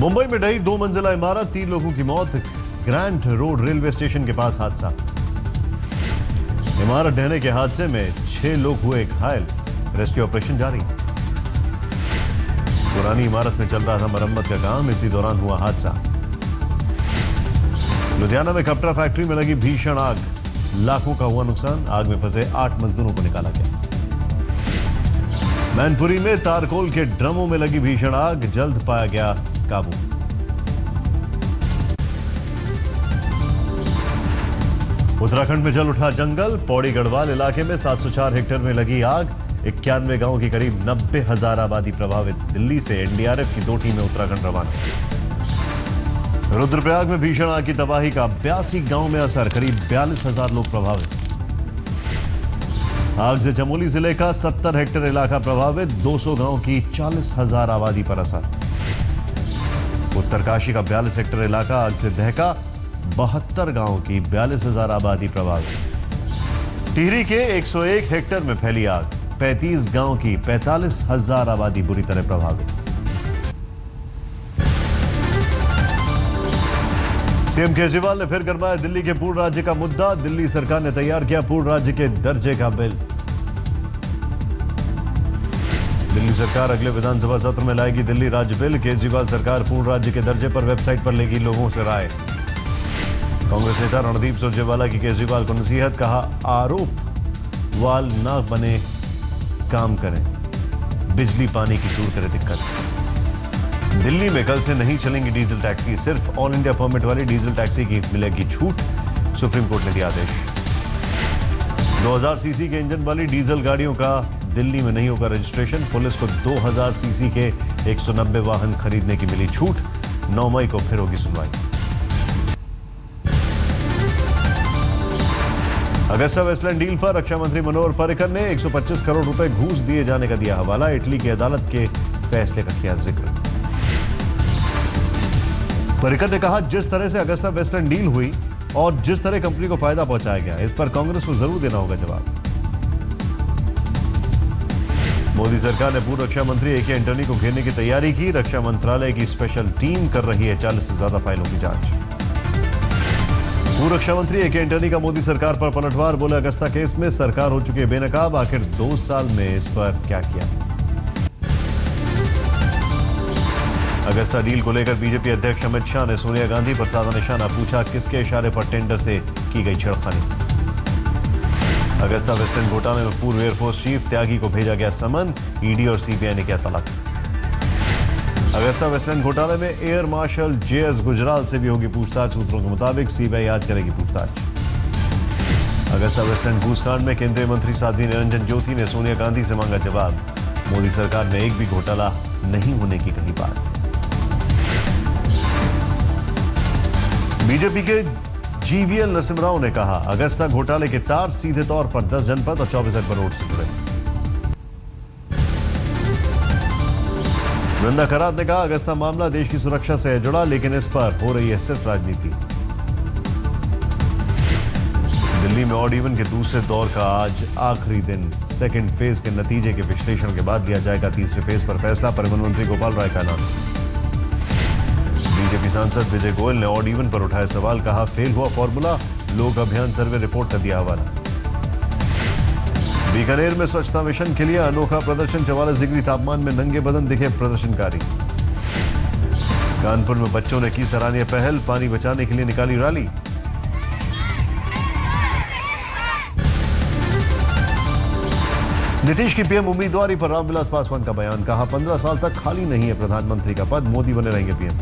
मुंबई में ढही 2 मंजिला इमारत, 3 लोगों की मौत। ग्रैंट रोड रेलवे स्टेशन के पास हादसा। इमारत ढहने के हादसे में 6 लोग हुए घायल। रेस्क्यू ऑपरेशन जारी। पुरानी इमारत में चल रहा था मरम्मत का काम, इसी दौरान हुआ हादसा। लुधियाना में कपड़ा फैक्ट्री में लगी भीषण आग, लाखों का हुआ नुकसान। आग में फंसे 8 मजदूरों को निकाला गया। मैनपुरी में तारकोल के ड्रमों में लगी भीषण आग, जल्द पाया गया काबू। उत्तराखंड में जल उठा जंगल, पौड़ी गढ़वाल इलाके में 704 हेक्टेयर में लगी आग। 91 गांवों की करीब 90,000 आबादी प्रभावित। दिल्ली से एनडीआरएफ की 2 टीमें उत्तराखंड रवाना। रुद्रप्रयाग में भीषण आग की तबाही का 82 गांव में असर, करीब 42,000 लोग प्रभावित। आग से चमोली जिले का 70 हेक्टेयर इलाका प्रभावित, 200 गांव की 40,000 आबादी पर असर। उत्तरकाशी का 42 हेक्टेयर इलाका आग से दहका, 72 गांव की 42,000 आबादी प्रभावित। टिहरी के 101 हेक्टेयर में फैली आग, 35 गांव की 45,000 आबादी बुरी तरह प्रभावित। सीएम केजरीवाल ने फिर गरमाया दिल्ली के पूर्ण राज्य का मुद्दा। दिल्ली सरकार ने तैयार किया पूर्ण राज्य के दर्जे का बिल। दिल्ली सरकार अगले विधानसभा सत्र में लाएगी दिल्ली राज्य बिल। केजरीवाल सरकार पूर्ण राज्य के दर्जे पर वेबसाइट पर लेगी लोगों से राय। कांग्रेस नेता रणदीप सुरजेवाला की केजरीवाल को नसीहत, कहा आरोप वाल ना बने, काम करें, बिजली पानी की दूर करें दिक्कत। दिल्ली में कल से नहीं चलेंगी डीजल टैक्सी, सिर्फ ऑल इंडिया परमिट वाली डीजल टैक्सी की मिलेगी छूट। सुप्रीम कोर्ट ने दिया आदेश। 2000 सीसी के इंजन वाली डीजल गाड़ियों का दिल्ली में नहीं होगा रजिस्ट्रेशन। पुलिस को 2000 सीसी के 190 वाहन खरीदने की मिली छूट। 9 मई को फिर होगी सुनवाई। अगस्ता वेस्टलैंड डील पर रक्षा मंत्री मनोहर पर्रिकर ने 125 करोड़ रुपए घूस दिए जाने का दिया हवाला। इटली की अदालत के फैसले का किया जिक्र। पर्रिकर ने कहा, जिस तरह से अगस्ता वेस्टलैंड डील हुई और जिस तरह कंपनी को फायदा पहुंचाया गया, इस पर कांग्रेस को जरूर देना होगा जवाब। मोदी सरकार ने पूर्व रक्षा मंत्री ए के एंटनी को घेरने की तैयारी की। रक्षा मंत्रालय की स्पेशल टीम कर रही है 40 से ज्यादा फाइलों की जांच। पूर्व रक्षा मंत्री ए के एंटनी का मोदी सरकार पर पलटवार, बोले अगस्ता केस में सरकार हो चुकी है बेनकाब, आखिर 2 साल में इस पर क्या किया। अगस्ता डील को लेकर बीजेपी अध्यक्ष अमित शाह ने सोनिया गांधी पर साधा निशाना, पूछा किसके इशारे पर टेंडर से की गई छेड़खानी। अगस्ता वेस्टलैंड घोटाले में पूर्व एयरफोर्स चीफ त्यागी को भेजा गया समन, ईडी और सीबीआई ने किया तलब। अगस्ता वेस्टलैंड घोटाले में एयर मार्शल जेएस गुजराल से भी होगी पूछताछ। सूत्रों के मुताबिक सीबीआई आज करेगी पूछताछ। अगस्ता वेस्टलैंड घूसकांड में केंद्रीय मंत्री साध्वी निरंजन ज्योति ने सोनिया गांधी से मांगा जवाब। मोदी सरकार ने एक भी घोटाला नहीं होने की कही बात। बीजेपी के जीवीएल नरसिम्हा ने कहा, अगस्ता घोटाले के तार सीधे तौर पर 10 जनपद और 24 अर्बन रोड से जुड़े। वृंदा करात ने कहा, अगस्ता मामला देश की सुरक्षा से है जुड़ा, लेकिन इस पर हो रही है सिर्फ राजनीति। दिल्ली में ऑड इवन के दूसरे दौर का आज आखिरी दिन। सेकेंड फेज के नतीजे के विश्लेषण के बाद लिया जाएगा तीसरे फेज पर फैसला। परिवहन मंत्री गोपाल राय का ऐलान। बीजेपी सांसद विजय गोयल ने ऑड इवन पर उठाया सवाल, कहा फेल हुआ फॉर्मूला, लोक अभियान सर्वे रिपोर्ट का दिया हवाला। बीकानेर में स्वच्छता मिशन के लिए अनोखा प्रदर्शन, 44 डिग्री तापमान में नंगे बदन दिखे प्रदर्शनकारी। कानपुर में बच्चों ने की सराहनीय पहल, पानी बचाने के लिए निकाली रैली। नीतीश की पीएम उम्मीदवारी पर रामविलास पासवान का बयान, कहा 15 साल तक खाली नहीं है प्रधानमंत्री का पद, मोदी बने रहेंगे पीएम।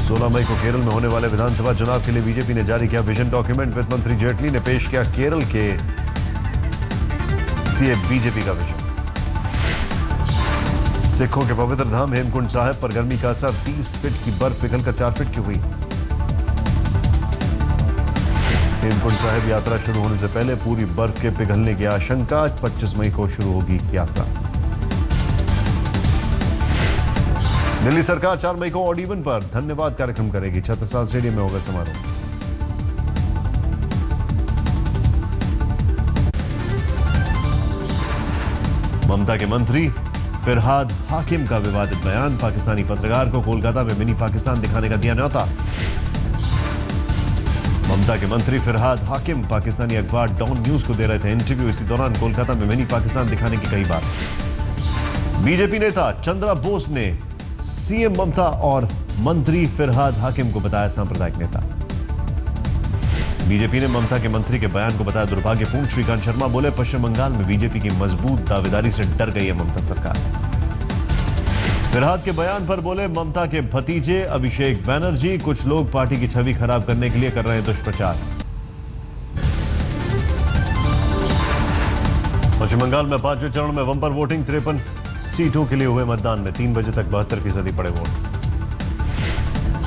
16 मई को केरल में होने वाले विधानसभा चुनाव के लिए बीजेपी ने जारी किया विजन डॉक्यूमेंट। वित्त मंत्री जेटली ने पेश किया केरल के सीएम बीजेपी का विजन। सिखों के पवित्र धाम हेमकुंड साहिब पर गर्मी का असर, 30 फीट की बर्फ पिघलकर 4 फीट की हुई। हेमकुंड साहिब यात्रा शुरू होने से पहले पूरी बर्फ के पिघलने की आशंका। 25 मई को शुरू होगी यात्रा। दिल्ली सरकार 4 मई को ऑड इवन पर धन्यवाद कार्यक्रम करेगी। छत्रसाल स्टेडियम में होगा समारोह। ममता के मंत्री फिरहाद हाकिम का विवादित बयान, पाकिस्तानी पत्रकार को कोलकाता में मिनी पाकिस्तान दिखाने का दिया न्योता। ममता के मंत्री फिरहाद हाकिम पाकिस्तानी अखबार डॉन न्यूज को दे रहे थे इंटरव्यू। इसी दौरान कोलकाता में मिनी पाकिस्तान दिखाने की कही बात। बीजेपी नेता चंद्रा बोस ने सीएम ममता और मंत्री फिरहाद हाकिम को बताया सांप्रदायिक नेता। बीजेपी ने ममता के मंत्री के बयान को बताया दुर्भाग्यपूर्ण। श्रीकांत शर्मा बोले, पश्चिम बंगाल में बीजेपी की मजबूत दावेदारी से डर गई है ममता सरकार। फिरहाद के बयान पर बोले, ममता के भतीजे अभिषेक बैनर्जी, कुछ लोग पार्टी की छवि खराब करने के लिए कर रहे हैं दुष्प्रचार। पश्चिम बंगाल में 5वें चरण में बम्पर वोटिंग, 53 सीटों के लिए हुए मतदान में 3 बजे तक 72% पड़े वोट।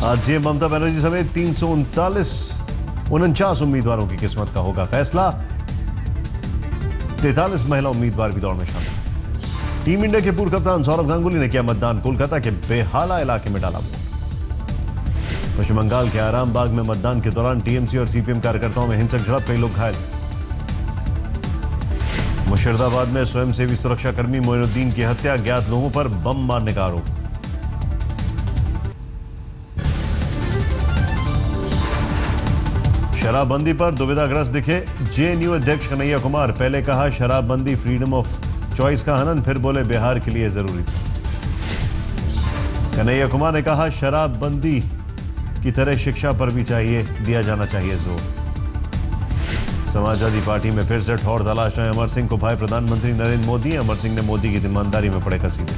आज सीएम ममता बनर्जी समेत 339 उम्मीदवारों की किस्मत का होगा फैसला। 43 महिला उम्मीदवार भी दौड़ में शामिल। टीम इंडिया के पूर्व कप्तान सौरव गांगुली ने किया मतदान, कोलकाता के बेहाला इलाके में डाला वोट। पश्चिम बंगाल के आराम बाग में मतदान के दौरान टीएमसी और सीपीएम कार्यकर्ताओं में हिंसक झड़प, कई लोग घायल। मुर्शिदाबाद में स्वयंसेवी सुरक्षाकर्मी मोइनुद्दीन की हत्या, ज्ञात लोगों पर बम मारने का आरोप। शराबबंदी पर दुविधाग्रस्त दिखे जेएनयू अध्यक्ष कन्हैया कुमार। पहले कहा शराबबंदी फ्रीडम ऑफ चॉइस का हनन, फिर बोले बिहार के लिए जरूरी। कन्हैया कुमार ने कहा शराबबंदी की तरह शिक्षा पर भी दिया जाना चाहिए जोर। समाजवादी पार्टी में फिर से ठौर तलाश है अमर सिंह को भाई प्रधानमंत्री नरेंद्र मोदी। अमर सिंह ने मोदी की ईमानदारी में पड़े कसीदे।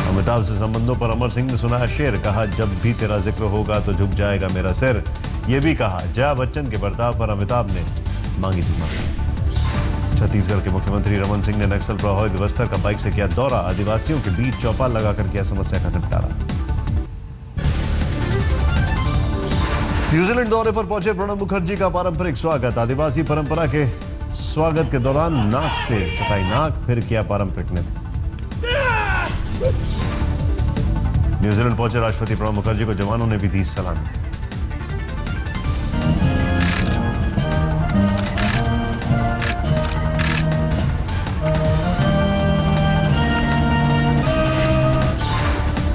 अमिताभ से संबंधों पर अमर सिंह ने सुनाया शेर, कहा जब भी तेरा जिक्र होगा तो झुक जाएगा मेरा सिर। यह भी कहा जया बच्चन के बर्ताव पर अमिताभ ने मांगी थी माफी। छत्तीसगढ़ के मुख्यमंत्री रमन सिंह ने नक्सल प्रभावित बस्तर का बाइक से किया दौरा, आदिवासियों के बीच चौपाल लगाकर किया समस्या का निपटारा। न्यूजीलैंड दौरे पर पहुंचे प्रणब मुखर्जी का पारंपरिक स्वागत, आदिवासी परंपरा के स्वागत के दौरान नाक से सटाई नाक, फिर किया पारंपरिक नृत्य। न्यूजीलैंड पहुंचे राष्ट्रपति प्रणब मुखर्जी को जवानों ने भी दी सलामी।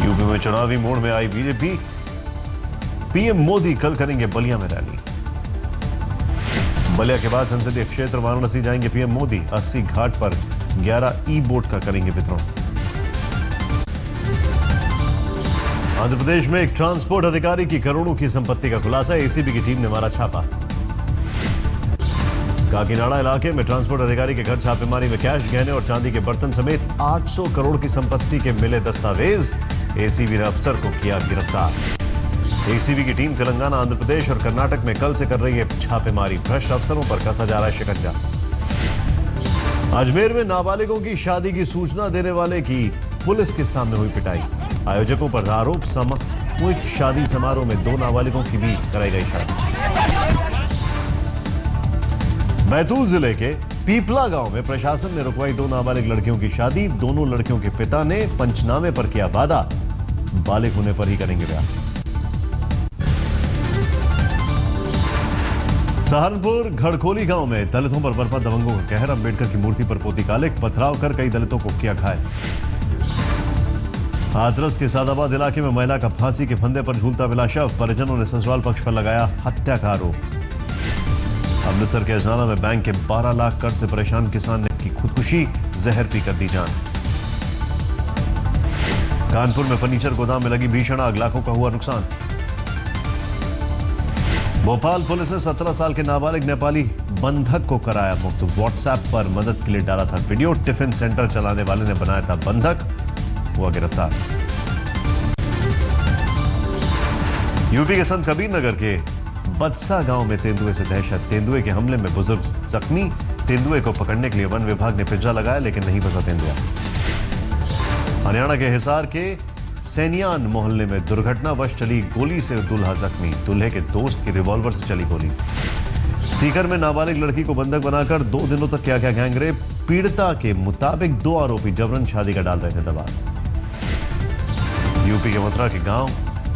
यूपी में चुनावी मोड़ में आई बीजेपी, पीएम मोदी कल करेंगे बलिया में रैली। बलिया के बाद संसदीय क्षेत्र वाराणसी जाएंगे पीएम मोदी। 80 घाट पर 11 ई बोट का करेंगे वितरण। आंध्र प्रदेश में एक ट्रांसपोर्ट अधिकारी की करोड़ों की संपत्ति का खुलासा, एसीबी की टीम ने मारा छापा। काकीनाडा इलाके में ट्रांसपोर्ट अधिकारी के घर छापेमारी में कैश, गहने और चांदी के बर्तन समेत 800 करोड़ की संपत्ति के मिले दस्तावेज, एसीबी ने अफसर को किया गिरफ्तार। एसीबी की टीम तेलंगाना, आंध्र प्रदेश और कर्नाटक में कल से कर रही है छापेमारी, भ्रष्ट अफसरों पर कसा जा रहा है शिकंजा। अजमेर में नाबालिगों की शादी की सूचना देने वाले की पुलिस के सामने हुई पिटाई, आयोजकों पर आरोप, सामूहिक शादी समारोह में 2 नाबालिगों की भी कराई गई शादी। बैतूल जिले के पीपला गांव में प्रशासन ने रुकवाई 2 नाबालिग लड़कियों की शादी, दोनों लड़कियों के पिता ने पंचनामे पर किया वादा, बालिग होने पर ही करेंगे ब्याह। सहारनपुर घड़खोली गांव में दलितों पर बरपा दबंगों का कहर, अंबेडकर की मूर्ति पर पोती कालिक, पथराव कर कई दलितों को किया घायल। हाथरस के सादाबाद इलाके में महिला का फांसी के फंदे पर झूलता मिला शव, परिजनों ने ससुराल पक्ष पर लगाया हत्या का आरोप। अमृतसर के अजनाला में बैंक के 12 लाख कर्ज से परेशान किसान ने की खुदकुशी, जहर पीकर दी जान। कानपुर में फर्नीचर गोदाम में लगी भीषण आग, लाखों का हुआ नुकसान। भोपाल पुलिस ने 17 साल के नाबालिग नेपाली बंधक को कराया मुक्त, व्हाट्सएप पर मदद के लिए डाला था वीडियो, टिफिन सेंटर चलाने वाले ने बनाया था बंधक, हुआ गिरफ्तार। यूपी के संत कबीर नगर के बदसा गांव में तेंदुए से दहशत, तेंदुए के हमले में बुजुर्ग जख्मी, तेंदुए को पकड़ने के लिए वन विभाग ने पिंजरा लगाया लेकिन नहीं फंसा तेंदुआ। हरियाणा के हिसार के सैनियान मोहल्ले में दुर्घटनावश चली गोली से दूल्हा जख्मी, दूल्हे के दोस्त की रिवॉल्वर से चली गोली। सीकर में नाबालिग लड़की को बंधक बनाकर 2 दिनों तक किया गया गैंगरेप, पीड़िता के मुताबिक 2 आरोपी जबरन शादी का डाल रहे थे दबाव। यूपी के मथुरा के गांव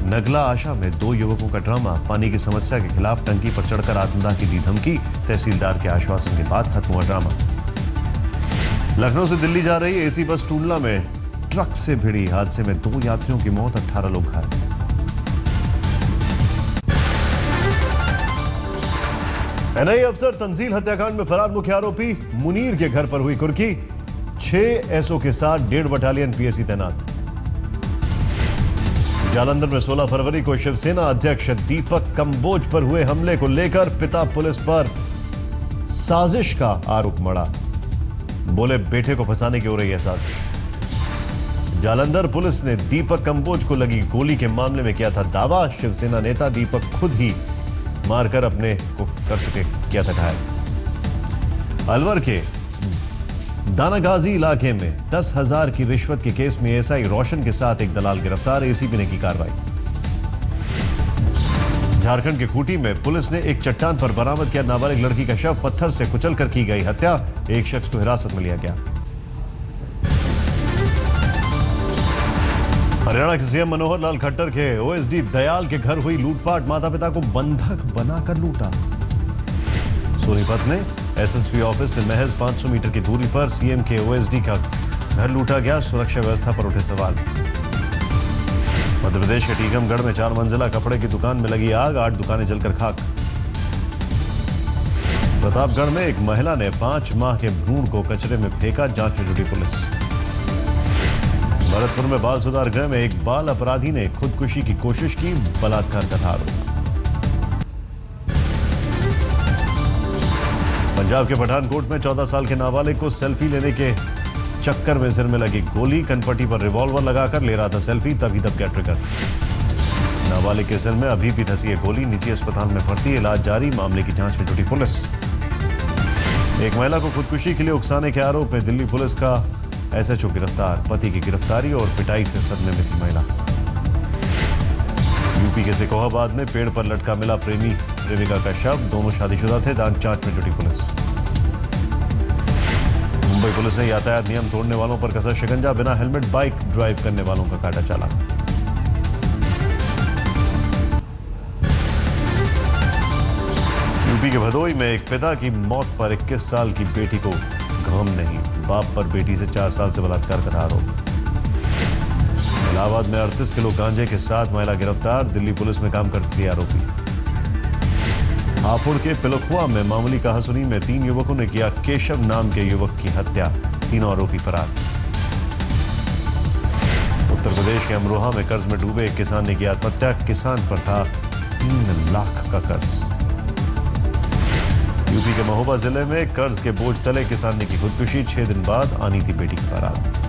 नगला आशा में 2 युवकों का ड्रामा, पानी की समस्या के खिलाफ टंकी पर चढ़कर आत्मदाह की दी धमकी, तहसीलदार के आश्वासन के बाद खत्म हुआ ड्रामा। लखनऊ से दिल्ली जा रही एसी बस टूंडला में ट्रक से भिड़ी हादसे में 2 यात्रियों की मौत, 18 लोग घायल। एनआईए अफसर तंजील हत्याकांड में फरार मुख्य आरोपी मुनीर के घर पर हुई कुर्की, 6 एसओ के साथ 1.5 बटालियन पीएसी तैनात। जालंधर में 16 फरवरी को शिवसेना अध्यक्ष दीपक कंबोज पर हुए हमले को लेकर पिता पुलिस पर साजिश का आरोप मढ़ा, बोले बेटे को फंसाने की हो रही है साजिश। जालंधर पुलिस ने दीपक कंबोज को लगी गोली के मामले में किया था दावा, शिवसेना नेता दीपक खुद ही मारकर अपने को कर चुके किया था घायल। अलवर के दानागाजी इलाके में 10,000 की रिश्वत के केस में एएसआई रोशन के साथ एक दलाल गिरफ्तार, एसीबी ने की कार्रवाई। झारखंड के खूंटी में पुलिस ने एक चट्टान पर बरामद किया नाबालिग लड़की का शव, पत्थर से कुचलकर की गई हत्या, एक शख्स को हिरासत में लिया गया। हरियाणा के सीएम मनोहर लाल खट्टर के ओएसडी दयाल के घर हुई लूटपाट, माता पिता को बंधक बनाकर लूटा। सोनीपत में एसएसपी ऑफिस से महज 500 मीटर की दूरी पर सीएम के ओएसडी का घर लूटा गया, सुरक्षा व्यवस्था पर उठे सवाल। मध्य प्रदेश के टीकमगढ़ में 4 मंजिला कपड़े की दुकान में लगी आग, 8 दुकानें जलकर खाक। प्रतापगढ़ में एक महिला ने 5 माह के भ्रूण को कचरे में फेंका, जांच में जुटी पुलिस। भरतपुर में बाल सुधार गृह में एक बाल अपराधी ने खुदकुशी की कोशिश की, बलात्कार का आरोप। पंजाब के पठानकोट में 14 साल के नाबालिग को सेल्फी लेने के चक्कर में सिर में लगी गोली, कनपट्टी पर रिवॉल्वर लगाकर ले रहा था सेल्फी, तभी दब गया ट्रिगर। नाबालिग के सिर में अभी भी धंसी है गोली, निजी अस्पताल में भर्ती, इलाज जारी, मामले की जांच में जुटी पुलिस। एक महिला को खुदकुशी के लिए उकसाने के आरोप में दिल्ली पुलिस का एसएचओ गिरफ्तार, पति की गिरफ्तारी और पिटाई से सदमे में थी महिला। यूपी के सिकोहाबाद में पेड़ पर लटका मिला प्रेमिका का शव, दोनों शादीशुदा थे, जांच में जुटी पुलिस। मुंबई पुलिस ने यातायात नियम तोड़ने वालों पर कसा शिकंजा, बिना हेलमेट बाइक ड्राइव करने वालों का काटा चालान। यूपी के भदोई में एक पिता की मौत पर 21 साल की बेटी को गम नहीं, बाप पर बेटी से 4 साल से बलात्कार का आरोप। इलाहाबाद में 38 किलो गांजे के साथ महिला गिरफ्तार, दिल्ली पुलिस में काम करती थी आरोपी। हापुड़ के पिलखुआ में मामूली कहासुनी में 3 युवकों ने किया केशव नाम के युवक की हत्या, 3 आरोपी फरार। उत्तर प्रदेश के अमरोहा में कर्ज में डूबे एक किसान ने किया आत्महत्या, किसान पर था 3 लाख का कर्ज। यूपी के महोबा जिले में कर्ज के बोझ तले किसान ने की खुदकुशी, 6 दिन बाद आनी थी बेटी की बारात।